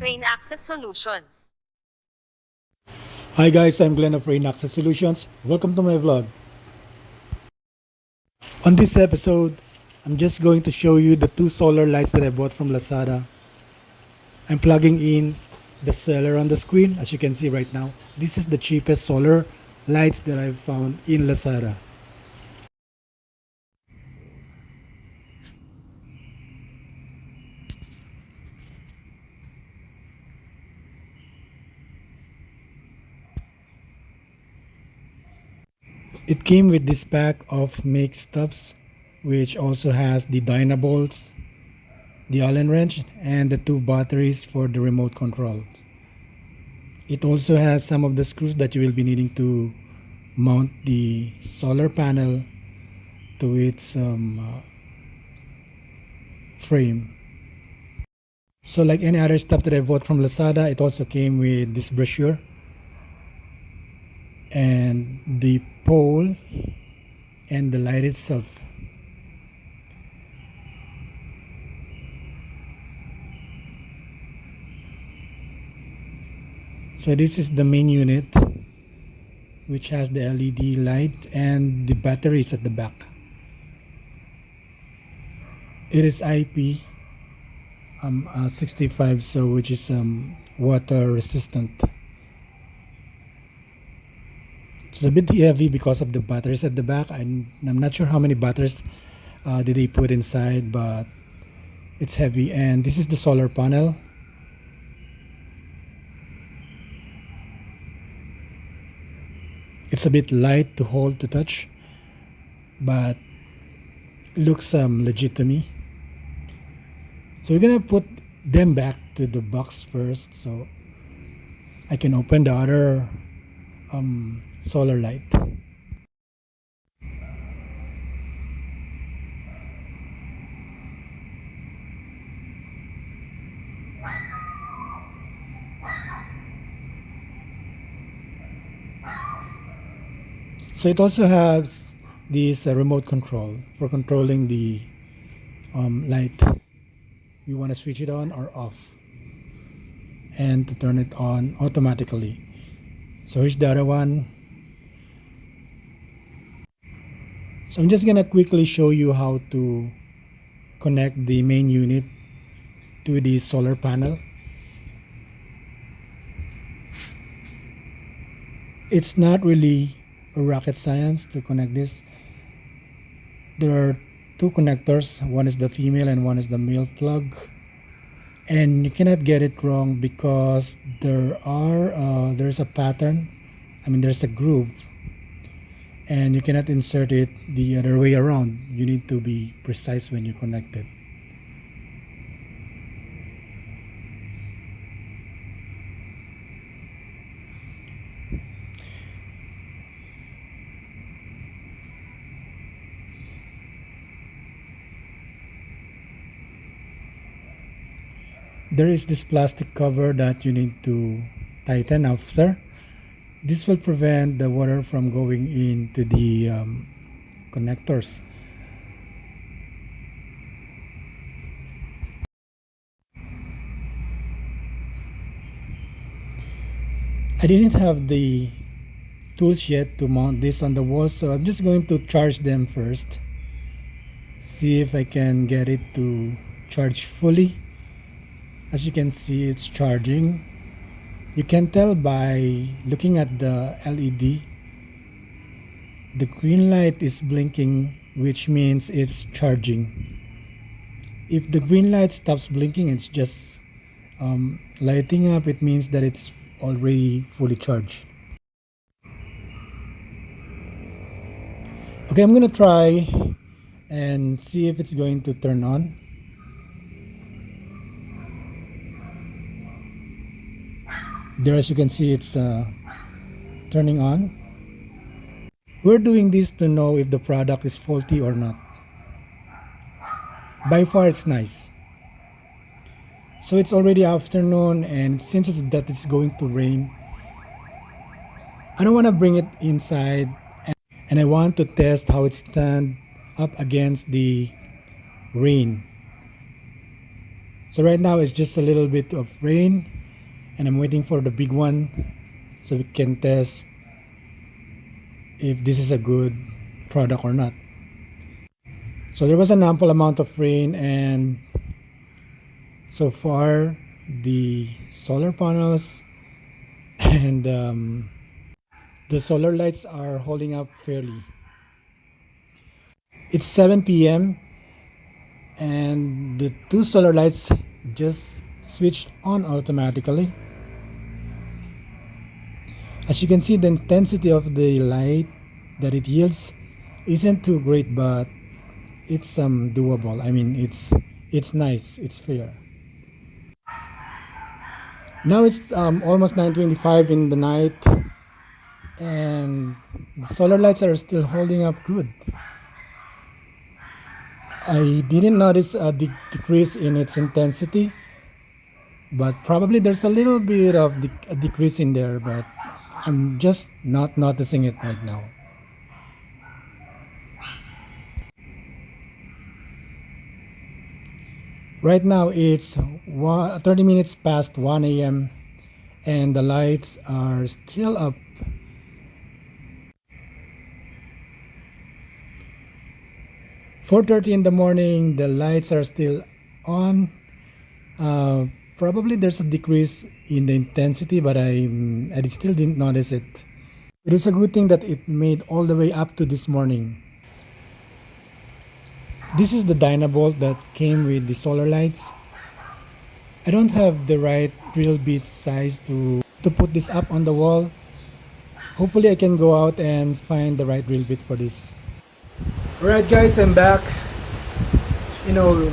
Rain Access Solutions. Hi guys, I'm Glenn of Rain Access Solutions. Welcome to my vlog. On this episode, I'm just going to show you the two solar lights that I bought from Lazada. I'm plugging in the seller on the screen, as you can see right now. This is the cheapest solar lights that I've found in Lazada. It came with this pack of mixed stubs, which also has the dynabolts, the Allen wrench, and the two batteries for the remote control. It also has some of the screws that you will be needing to mount the solar panel to its frame. So like any other stuff that I bought from Lazada, it also came with this brochure and the pole and the light itself. So this is the main unit, which has the LED light and the batteries at the back. It is IP 65, so which is water resistant. It's a bit heavy because of the batteries at the back. I'm not sure how many batteries did they put inside, but it's heavy. And this is the solar panel. It's a bit light to hold, to touch, but looks legit to me. So we're gonna put them back to the box first, so I can open the other solar light. So it also has this remote control for controlling the light. You want to switch it on or off, and to turn it on automatically. So here's the other one. So I'm just gonna quickly show you how to connect the main unit to the solar panel. It's not really a rocket science to connect this. There are two connectors, one is the female and one is the male plug, and you cannot get it wrong because there's a pattern. There's a groove, and you cannot insert it the other way around. You need to be precise when you connect it. There is this plastic cover that you need to tighten after. This will prevent the water from going into the connectors. I didn't have the tools yet to mount this on the wall, so I'm just going to charge them first. See if I can get it to charge fully. As you can see, it's charging. You can tell by looking at the LED. The green light is blinking, which means it's charging. If the green light stops blinking, it's just lighting up, it means that it's already fully charged. Okay, I'm gonna try and see if it's going to turn on. There, as you can see, it's turning on. We're doing this to know if the product is faulty or not. By far, it's nice. So it's already afternoon and it seems that it's going to rain. I don't want to bring it inside, and I want to test how it stands up against the rain. So right now it's just a little bit of rain, and I'm waiting for the big one so we can test if this is a good product or not. So there was an ample amount of rain, and so far the solar panels and the solar lights are holding up fairly. It's 7 p.m. and the two solar lights just switched on automatically. As you can see, the intensity of the light that it yields isn't too great, but it's doable. I mean, it's nice, it's fair. Now it's almost 9:25 in the night, and the solar lights are still holding up good. I didn't notice a decrease in its intensity, but probably there's a little bit of a decrease in there, but I'm just not noticing it right now. Right now it's 30 minutes past 1 a.m. and the lights are still up. 4:30 in the morning, the lights are still on. Uh, Probably there's a decrease in the intensity, but I still didn't notice it. It is a good thing that it made all the way up to this morning. This is the Dynabolt that came with the solar lights. I don't have the right drill bit size to put this up on the wall. Hopefully I can go out and find the right drill bit for this. Alright guys, I'm back. You know,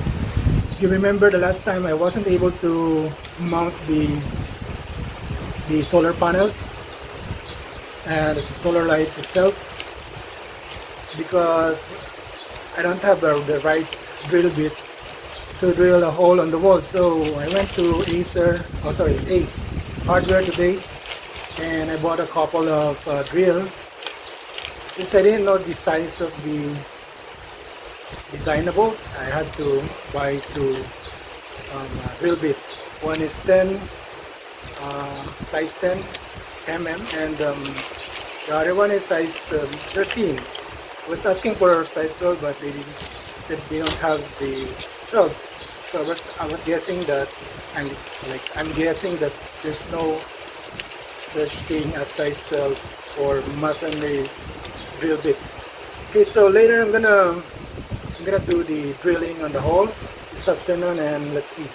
you remember the last time I wasn't able to mount the solar panels and the solar lights itself because I don't have the right drill bit to drill a hole on the wall. So I went to Ace Hardware today, and I bought a couple of drill. Since I didn't know the size of the Dynabolt, I had to buy two drill bit. One is 10, size 10 mm, and the other one is size 13. I was asking for size 12, but they don't have the 12. So I was guessing that I'm guessing that there's no such thing as size 12 for masonry drill bit. Okay, so later I'm gonna do the drilling on the hole this afternoon, and let's see.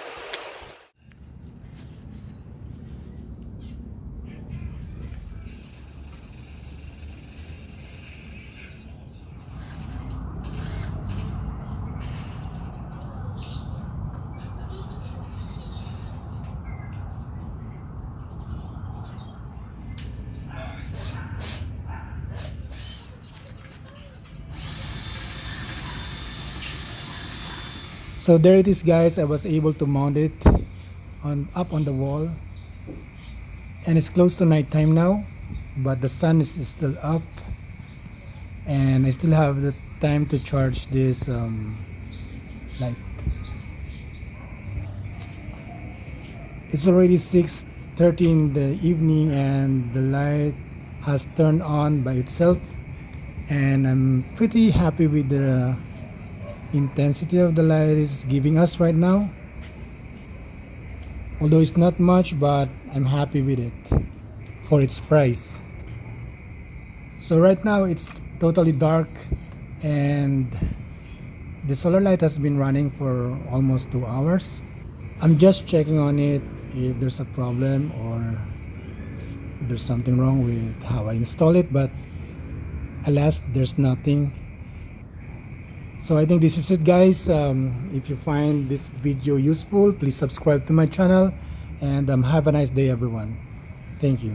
So there it is guys, I was able to mount it up on the wall, and it's close to night time now, but the sun is still up, and I still have the time to charge this light. It's already 6:30 in the evening, and the light has turned on by itself, and I'm pretty happy with the intensity of the light is giving us right now. Although it's not much, but I'm happy with it for its price. So right now it's totally dark, and the solar light has been running for almost 2 hours. I'm just checking on it if there's a problem or if there's something wrong with how I install it, but alas, there's nothing. So I think this is it guys. If you find this video useful, please subscribe to my channel, and have a nice day everyone. Thank you.